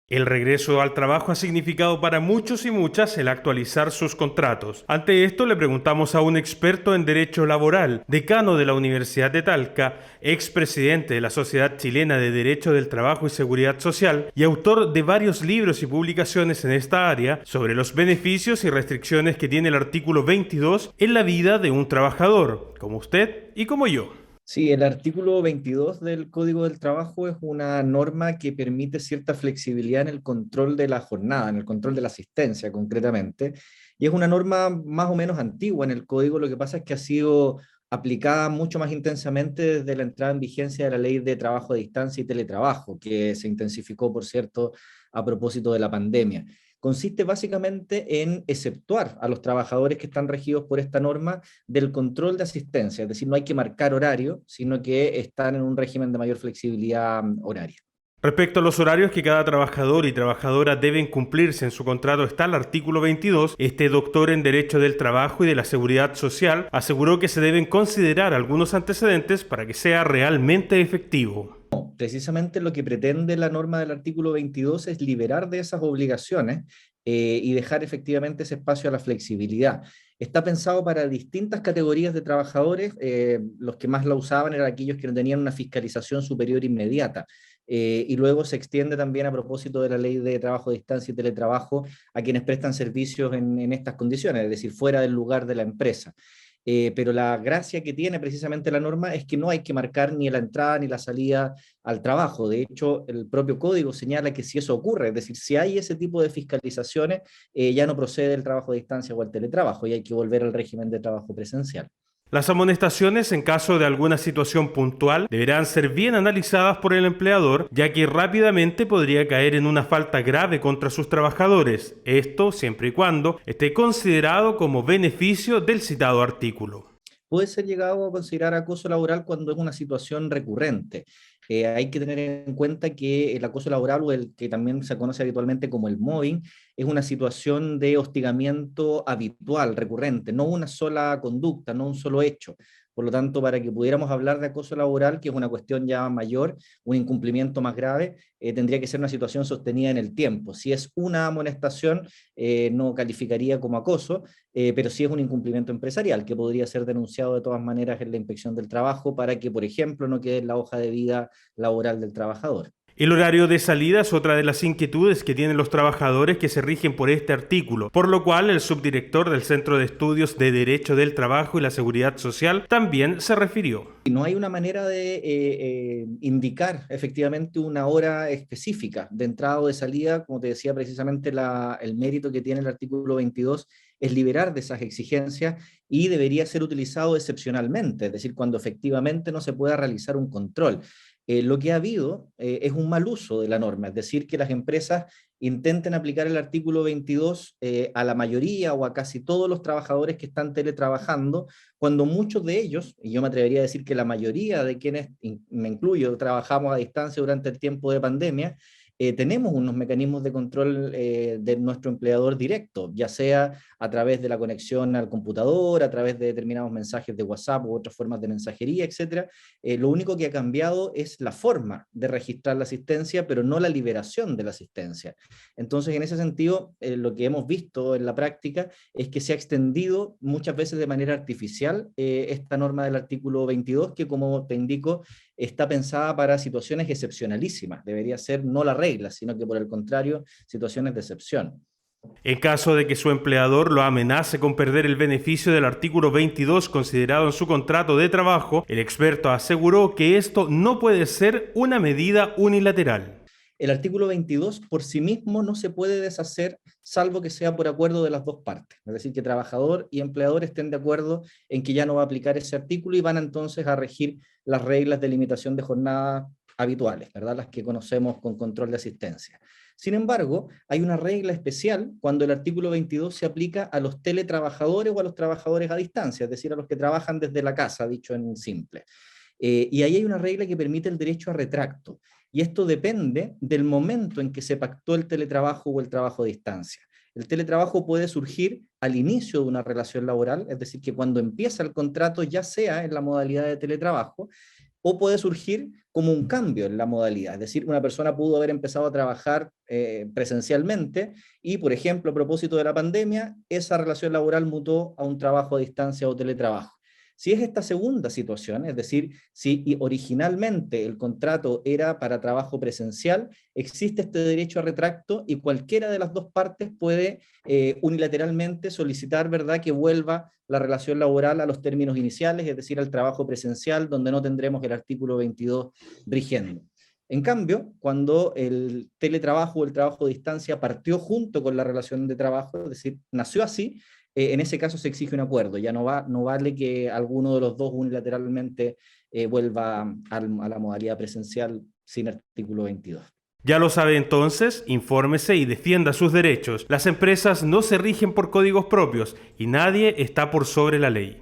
El regreso al trabajo ha significado para muchos y muchas el actualizar sus contratos. Ante esto le preguntamos a un experto en derecho laboral, decano de la Universidad de Talca, expresidente de la Sociedad Chilena de Derecho del Trabajo y Seguridad Social y autor de varios libros y publicaciones en esta área, sobre los beneficios y restricciones que tiene el artículo 22 en la vida de un trabajador, como usted y como yo. Sí, el artículo 22 del Código del Trabajo es una norma que permite cierta flexibilidad en el control de la jornada, en el control de la asistencia concretamente, y es una norma más o menos antigua en el Código. Lo que pasa es que ha sido aplicada mucho más intensamente desde la entrada en vigencia de la Ley de Trabajo a Distancia y Teletrabajo, que se intensificó, por cierto, a propósito de la pandemia. Consiste básicamente en exceptuar a los trabajadores que están regidos por esta norma del control de asistencia, es decir, no hay que marcar horario, sino que están en un régimen de mayor flexibilidad horaria. Respecto a los horarios que cada trabajador y trabajadora deben cumplirse en su contrato está el artículo 22. Este doctor en Derecho del Trabajo y de la Seguridad Social aseguró que se deben considerar algunos antecedentes para que sea realmente efectivo. Precisamente lo que pretende la norma del artículo 22 es liberar de esas obligaciones y dejar efectivamente ese espacio a la flexibilidad. Está pensado para distintas categorías de trabajadores. Los que más la usaban eran aquellos que no tenían una fiscalización superior inmediata. Y luego se extiende también, a propósito de la ley de trabajo a distancia y teletrabajo, a quienes prestan servicios en estas condiciones, es decir, fuera del lugar de la empresa. Pero la gracia que tiene precisamente la norma es que no hay que marcar ni la entrada ni la salida al trabajo. De hecho, el propio código señala que si eso ocurre, es decir, si hay ese tipo de fiscalizaciones, ya no procede el trabajo a distancia o el teletrabajo y hay que volver al régimen de trabajo presencial. Las amonestaciones en caso de alguna situación puntual deberán ser bien analizadas por el empleador, ya que rápidamente podría caer en una falta grave contra sus trabajadores, esto siempre y cuando esté considerado como beneficio del citado artículo. Puede ser llegado a considerar acoso laboral cuando es una situación recurrente. Hay que tener en cuenta que el acoso laboral, o el que también se conoce habitualmente como el mobbing, es una situación de hostigamiento habitual, recurrente, no una sola conducta, no un solo hecho. Por lo tanto, para que pudiéramos hablar de acoso laboral, que es una cuestión ya mayor, un incumplimiento más grave, tendría que ser una situación sostenida en el tiempo. Si es una amonestación, no calificaría como acoso, pero sí es un incumplimiento empresarial que podría ser denunciado de todas maneras en la inspección del trabajo para que, por ejemplo, no quede en la hoja de vida laboral del trabajador. El horario de salida es otra de las inquietudes que tienen los trabajadores que se rigen por este artículo, por lo cual el subdirector del Centro de Estudios de Derecho del Trabajo y la Seguridad Social también se refirió. Y no hay una manera de indicar efectivamente una hora específica de entrada o de salida. Como te decía, precisamente el mérito que tiene el artículo 22 es liberar de esas exigencias y debería ser utilizado excepcionalmente, es decir, cuando efectivamente no se pueda realizar un control. Lo que ha habido es un mal uso de la norma, es decir, que las empresas intenten aplicar el artículo 22 a la mayoría o a casi todos los trabajadores que están teletrabajando, cuando muchos de ellos, y yo me atrevería a decir que la mayoría de quienes, me incluyo, trabajamos a distancia durante el tiempo de pandemia, tenemos unos mecanismos de control de nuestro empleador directo, ya sea a través de la conexión al computador, a través de determinados mensajes de WhatsApp u otras formas de mensajería, etcétera. Lo único que ha cambiado es la forma de registrar la asistencia, pero no la liberación de la asistencia. Entonces, en ese sentido, lo que hemos visto en la práctica es que se ha extendido muchas veces de manera artificial esta norma del artículo 22, que, como te indico, está pensada para situaciones excepcionalísimas. Debería ser no la regla, sino que, por el contrario, situaciones de excepción. En caso de que su empleador lo amenace con perder el beneficio del artículo 22 considerado en su contrato de trabajo, el experto aseguró que esto no puede ser una medida unilateral. El artículo 22 por sí mismo no se puede deshacer salvo que sea por acuerdo de las dos partes. Es decir, que trabajador y empleador estén de acuerdo en que ya no va a aplicar ese artículo y van entonces a regir las reglas de limitación de jornada habituales, ¿verdad? Las que conocemos con control de asistencia. Sin embargo, hay una regla especial cuando el artículo 22 se aplica a los teletrabajadores o a los trabajadores a distancia, es decir, a los que trabajan desde la casa, dicho en simple. Y ahí hay una regla que permite el derecho a retracto. Y esto depende del momento en que se pactó el teletrabajo o el trabajo a distancia. El teletrabajo puede surgir al inicio de una relación laboral, es decir, que cuando empieza el contrato ya sea en la modalidad de teletrabajo, o puede surgir como un cambio en la modalidad. Es decir, una persona pudo haber empezado a trabajar presencialmente y, por ejemplo, a propósito de la pandemia, esa relación laboral mutó a un trabajo a distancia o teletrabajo. Si es esta segunda situación, es decir, si originalmente el contrato era para trabajo presencial, existe este derecho a retracto y cualquiera de las dos partes puede unilateralmente solicitar, ¿verdad?, que vuelva la relación laboral a los términos iniciales, es decir, al trabajo presencial, donde no tendremos el artículo 22 rigiendo. En cambio, cuando el teletrabajo o el trabajo a distancia partió junto con la relación de trabajo, es decir, nació así, en ese caso se exige un acuerdo, ya no vale que alguno de los dos unilateralmente vuelva a la modalidad presencial sin artículo 22. Ya lo sabe entonces, infórmese y defienda sus derechos. Las empresas no se rigen por códigos propios y nadie está por sobre la ley.